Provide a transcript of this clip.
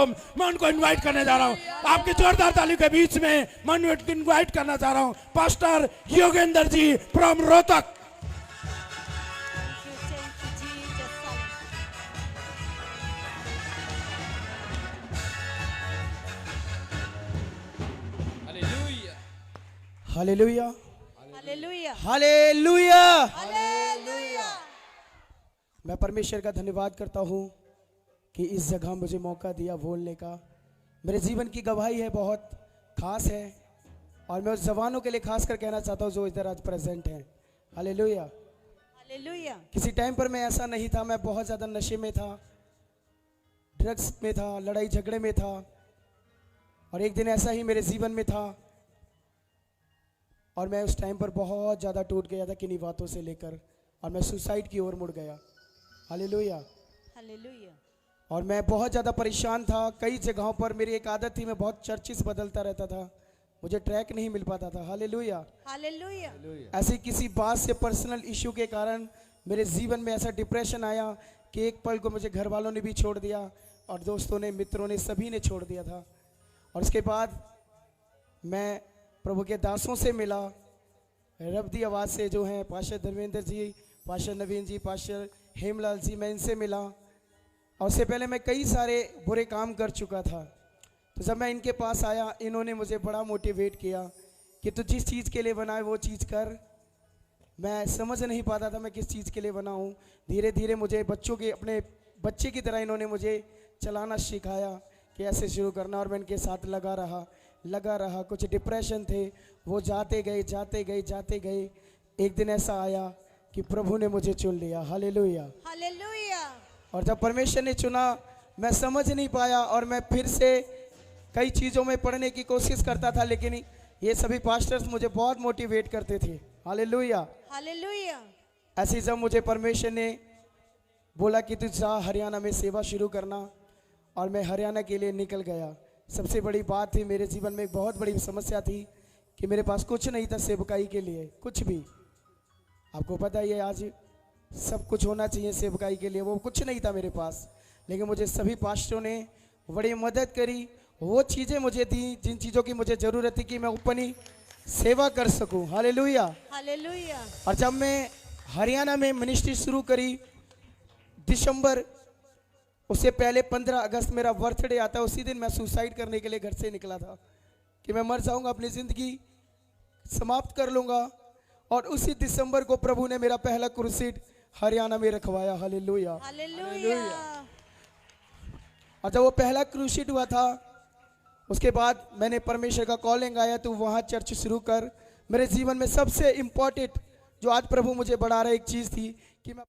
को मैं उनको इनवाइट करने जा रहा हूँ। आपकी जोरदार ताली के बीच में मैं उनको इनवाइट करना चाह रहा हूँ pastor Yogendra ji from Rohtak. Hallelujah, hallelujah, hallelujah. Hallelujah. मैं परमेश्वर का धन्यवाद करता हूँ कि इस जगह मुझे मौका दिया बोलने का। मेरे जीवन की गवाही है, बहुत खास है, और मैं उस जवानों के लिए खास कर कहना चाहता हूँ जो इधर आज प्रेजेंट हैं। Hallelujah, hallelujah. किसी टाइम पर मैं ऐसा नहीं था, मैं बहुत ज़्यादा नशे में था, ड्रग्स में था, लड़ाई झगड़े में था, और एक दिन ऐसा ही मेरे जीवन में था और मैं उस टाइम पर बहुत ज़्यादा टूट गया था किन्हीं बातों से लेकर, और मैं सुसाइड की ओर मुड़ गया। Hallelujah, hallelujah. और मैं बहुत ज़्यादा परेशान था। कई जगहों पर मेरी एक आदत थी, मैं बहुत चर्चिस बदलता रहता था, मुझे ट्रैक नहीं मिल पाता था। Hallelujah, hallelujah. ऐसी किसी बात से पर्सनल इश्यू के कारण मेरे जीवन में ऐसा डिप्रेशन आया कि एक पल को मुझे घर वालों ने भी छोड़ दिया, और दोस्तों ने, मित्रों ने, सभी ने छोड़ दिया था। और उसके बाद मैं प्रभु के दासों से मिला, रब दी आवाज़ से, जो हैं पास्टर धर्मेंद्र जी, पास्टर नवीन जी, पास्टर हेमलाल जी, मैं इनसे मिला। और उससे पहले मैं कई सारे बुरे काम कर चुका था, तो जब मैं इनके पास आया, इन्होंने मुझे बड़ा मोटिवेट किया कि तू जिस चीज़ के लिए बना है वो चीज़ कर। मैं समझ नहीं पाता था मैं किस चीज़ के लिए बना हूँ। धीरे धीरे मुझे बच्चों के, अपने बच्चे की तरह इन्होंने मुझे चलाना सिखाया कि ऐसे शुरू करना, और मैं इनके साथ लगा रहा। कुछ डिप्रेशन थे, वो जाते गए। एक दिन ऐसा आया कि प्रभु ने मुझे चुन लिया। Hallelujah, hallelujah. और जब परमेश्वर ने चुना, मैं समझ नहीं पाया, और मैं फिर से कई चीज़ों में पढ़ने की कोशिश करता था, लेकिन ये सभी पास्टर्स मुझे बहुत मोटिवेट करते थे। Hallelujah, hallelujah. ऐसे जब मुझे परमेश्वर ने बोला कि तू जा हरियाणा में सेवा शुरू करना, और मैं हरियाणा के लिए निकल गया। सबसे बड़ी बात थी, मेरे जीवन में एक बहुत बड़ी समस्या थी कि मेरे पास कुछ नहीं था सेवकाई के लिए, कुछ भी। आपको पता ही है, आज सब कुछ होना चाहिए सेवकाई के लिए, वो कुछ नहीं था मेरे पास। लेकिन मुझे सभी पास्टरों ने बड़ी मदद करी, वो चीज़ें मुझे दी जिन चीज़ों की मुझे ज़रूरत थी कि मैं अपनी सेवा कर सकूं। Hallelujah, hallelujah. और जब मैं हरियाणा में मिनिस्ट्री शुरू करी, दिसंबर, उससे पहले 15 अगस्त मेरा बर्थडे आता है, उसी दिन मैं सुसाइड करने के लिए घर से निकला था कि मैं मर जाऊंगा, अपनी ज़िंदगी समाप्त कर लूँगा। और उसी दिसंबर को प्रभु ने मेरा पहला क्रूसेड हरियाणा में रखवाया। Hallelujah, hallelujah. और जब वो पहला क्रूसेड हुआ था, उसके बाद मैंने परमेश्वर का कॉलिंग आया, तो वहाँ चर्च शुरू कर। मेरे जीवन में सबसे इम्पोर्टेंट जो आज प्रभु मुझे बढ़ा रहा है एक चीज़ थी कि मैं